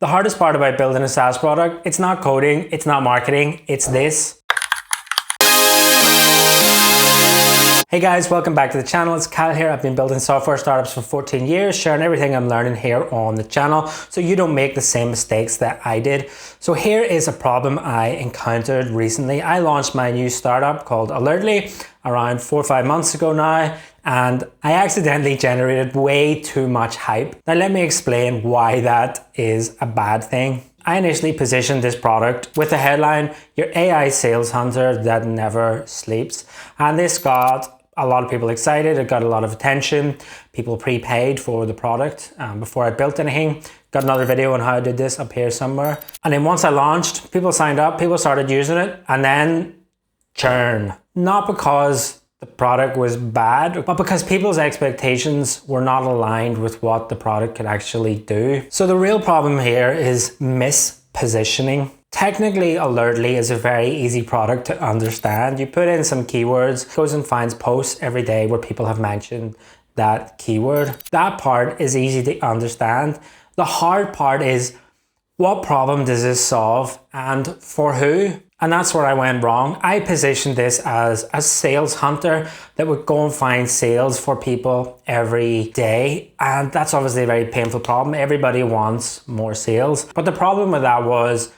The hardest part about building a SaaS product, it's not coding, it's not marketing, it's this. Hey guys, welcome back to the channel. It's Kyle here. I've been building software startups for 14 years, sharing everything I'm learning here on the channel so you don't make the same mistakes that I did. So here is a problem I encountered recently. I launched my new startup called Alertly around 4 or 5 months ago now, and I accidentally generated way too much hype. Now let me explain why that is a bad thing. I initially positioned this product with the headline, "Your AI sales hunter that never sleeps." And this got a lot of people excited. It got a lot of attention. People prepaid for the product before I built anything. Got another video on how I did this up here somewhere. And then once I launched, people signed up, people started using it, and then churn. Not because the product was bad, but because people's expectations were not aligned with what the product could actually do. So the real problem here is mispositioning. Technically, Alertly is a very easy product to understand. You put in some keywords, it goes and finds posts every day where people have mentioned that keyword. That part is easy to understand. The hard part is, what problem does this solve and for who? And that's where I went wrong. I positioned this as a sales hunter that would go and find sales for people every day. And that's obviously a very painful problem. Everybody wants more sales. But the problem with that was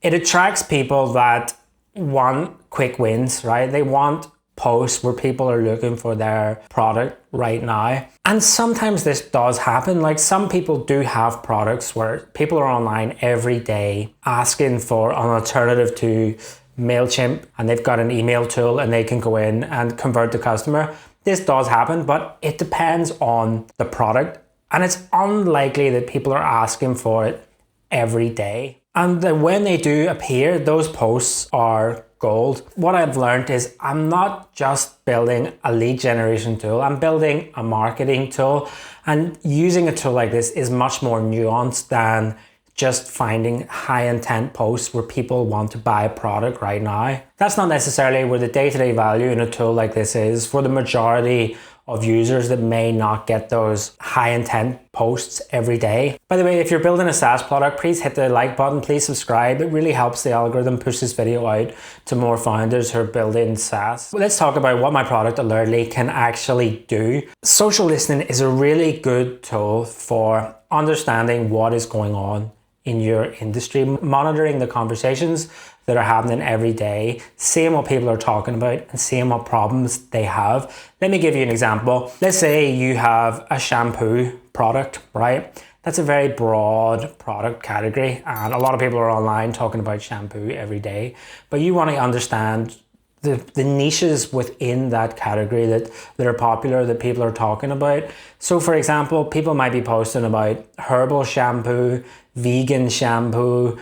it attracts people that want quick wins, right? They want posts where people are looking for their product right now. And sometimes this does happen. Like some people do have products where people are online every day asking for an alternative to MailChimp, and they've got an email tool and they can go in and convert the customer. This does happen, but it depends on the product. And it's unlikely that people are asking for it every day. And then when they do appear, those posts are gold. What I've learned is I'm not just building a lead generation tool, I'm building a marketing tool. And using a tool like this is much more nuanced than just finding high intent posts where people want to buy a product right now. That's not necessarily where the day-to-day value in a tool like this is for the majority of users that may not get those high intent posts every day. By the way, if you're building a SaaS product, please hit the like button, please subscribe. It really helps the algorithm push this video out to more founders who are building SaaS. Let's talk about what my product Alertly can actually do. Social listening is a really good tool for understanding what is going on in your industry, monitoring the conversations that are happening every day, seeing what people are talking about and seeing what problems they have. Let me give you an example. Let's say you have a shampoo product, right? That's a very broad product category and a lot of people are online talking about shampoo every day, but you want to understand the niches within that category that are popular, that people are talking about. So for example, people might be posting about herbal shampoo, vegan shampoo,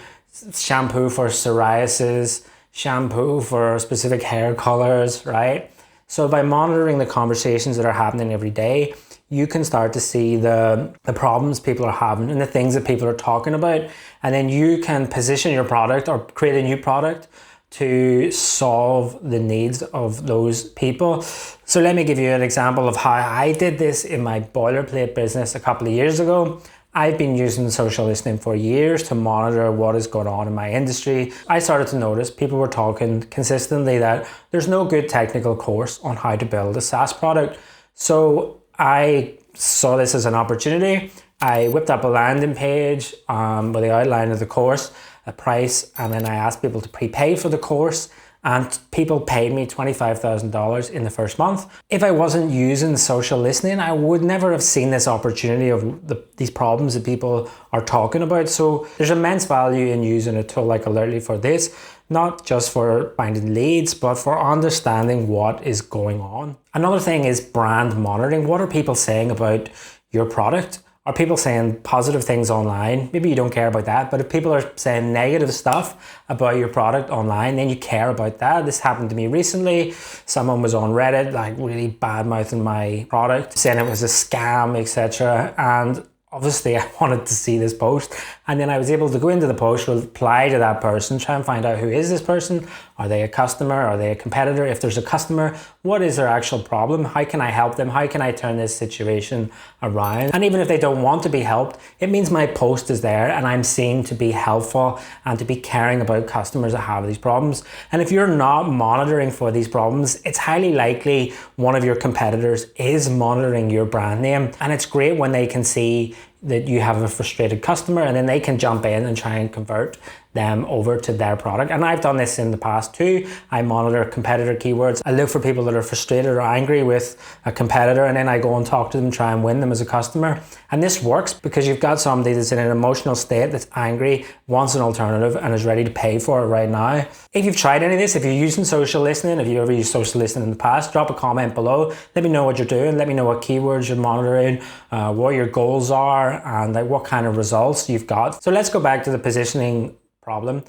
shampoo for psoriasis, shampoo for specific hair colors, right? So by monitoring the conversations that are happening every day, you can start to see the problems people are having and the things that people are talking about. And then you can position your product or create a new product to solve the needs of those people. So let me give you an example of how I did this in my Boilerplate business a couple of years ago. I've been using social listening for years to monitor what is going on in my industry. I started to notice people were talking consistently that there's no good technical course on how to build a SaaS product. So I saw this as an opportunity. I whipped up a landing page with the outline of the course, a price, and then I asked people to prepay for the course, and people paid me $25,000 in the first month. If I wasn't using social listening, I would never have seen this opportunity of these problems that people are talking about. So there's immense value in using a tool like Alertly for this, not just for finding leads, but for understanding what is going on. Another thing is brand monitoring. What are people saying about your product? Are people saying positive things online? Maybe you don't care about that, but if people are saying negative stuff about your product online, then you care about that. This happened to me recently. Someone was on Reddit, like really bad mouthing my product, saying it was a scam, etc. And obviously I wanted to see this post, and then I was able to go into the post, reply to that person, try and find out who is this person. Are they a customer? Are they a competitor? If there's a customer, what is their actual problem? How can I help them? How can I turn this situation around? And even if they don't want to be helped, it means my post is there and I'm seen to be helpful and to be caring about customers that have these problems. And if you're not monitoring for these problems, it's highly likely one of your competitors is monitoring your brand name. And it's great when they can see that you have a frustrated customer, and then they can jump in and try and convert them over to their product. And I've done this in the past too. I monitor competitor keywords. I look for people that are frustrated or angry with a competitor, and then I go and talk to them, try and win them as a customer. And this works because you've got somebody that's in an emotional state, that's angry, wants an alternative, and is ready to pay for it right now. If you've tried any of this, if you're using social listening, if you've ever used social listening in the past, drop a comment below. Let me know what you're doing. Let me know what keywords you're monitoring, what your goals are, and like what kind of results you've got. So let's go back to the positioning problem.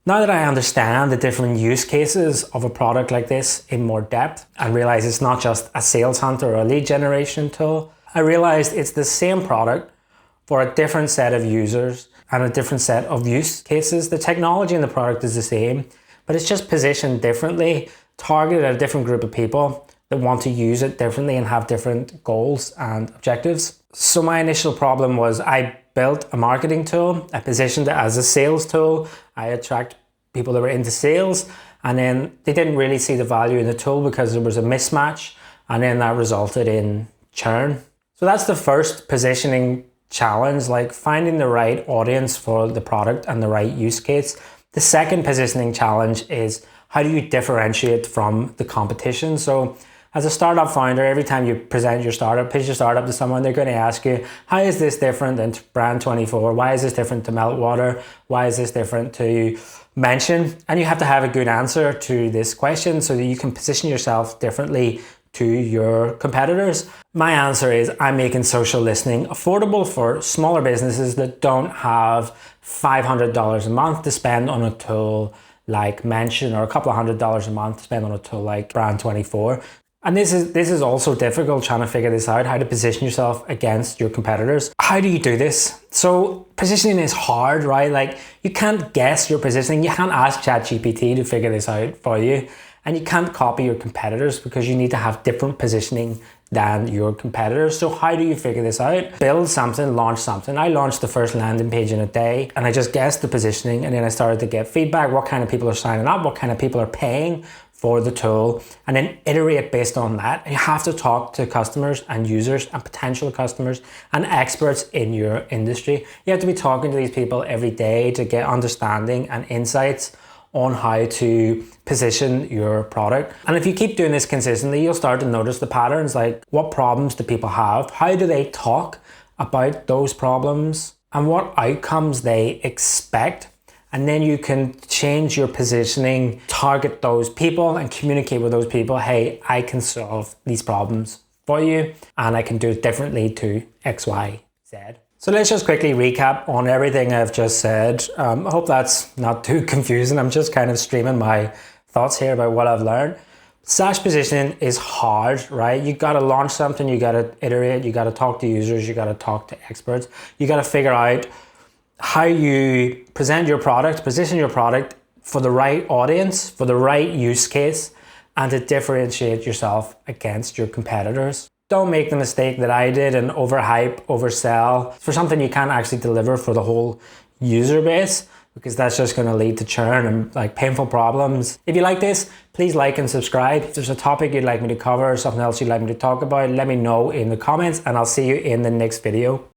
Now that I understand the different use cases of a product like this in more depth and realize it's not just a sales hunter or a lead generation tool, I realized it's the same product for a different set of users and a different set of use cases. The technology in the product is the same, but it's just positioned differently, targeted at a different group of people that want to use it differently and have different goals and objectives. So my initial problem was I built a marketing tool. I positioned it as a sales tool. I attract people that were into sales, and then they didn't really see the value in the tool because there was a mismatch, and then that resulted in churn. So that's the first positioning challenge, like finding the right audience for the product and the right use case. The second positioning challenge is how do you differentiate from the competition? So as a startup founder, every time you present your startup, pitch your startup to someone, they're going to ask you, how is this different than Brand24? Why is this different to Meltwater? Why is this different to Mention? And you have to have a good answer to this question so that you can position yourself differently to your competitors. My answer is I'm making social listening affordable for smaller businesses that don't have $500 a month to spend on a tool like Mention, or a couple of $100s a month to spend on a tool like Brand24. And this is also difficult, trying to figure this out, how to position yourself against your competitors. How do you do this? So positioning is hard, right? Like you can't guess your positioning. You can't ask ChatGPT to figure this out for you. And you can't copy your competitors because you need to have different positioning than your competitors. So how do you figure this out? Build something, launch something. I launched the first landing page in a day, and I just guessed the positioning, and then I started to get feedback. What kind of people are signing up? What kind of people are paying for the tool? And then iterate based on that. You have to talk to customers and users and potential customers and experts in your industry. You have to be talking to these people every day to get understanding and insights on how to position your product. And if you keep doing this consistently, you'll start to notice the patterns, like what problems do people have? How do they talk about those problems? And what outcomes they expect? And then you can change your positioning, target those people and communicate with those people. Hey, I can solve these problems for you, and I can do it differently to X, Y, Z. So let's just quickly recap on everything I've just said. I hope that's not too confusing. I'm just kind of streaming my thoughts here about what I've learned. SaaS positioning is hard, right? You got to launch something, you got to iterate, you got to talk to users, you got to talk to experts. You got to figure out how you present your product, position your product for the right audience, for the right use case, and to differentiate yourself against your competitors. Don't make the mistake that I did and overhype, oversell for something you can't actually deliver for the whole user base, because that's just going to lead to churn and like painful problems. If you like this, please like and subscribe. If there's a topic you'd like me to cover or something else you'd like me to talk about, let me know in the comments, and I'll see you in the next video.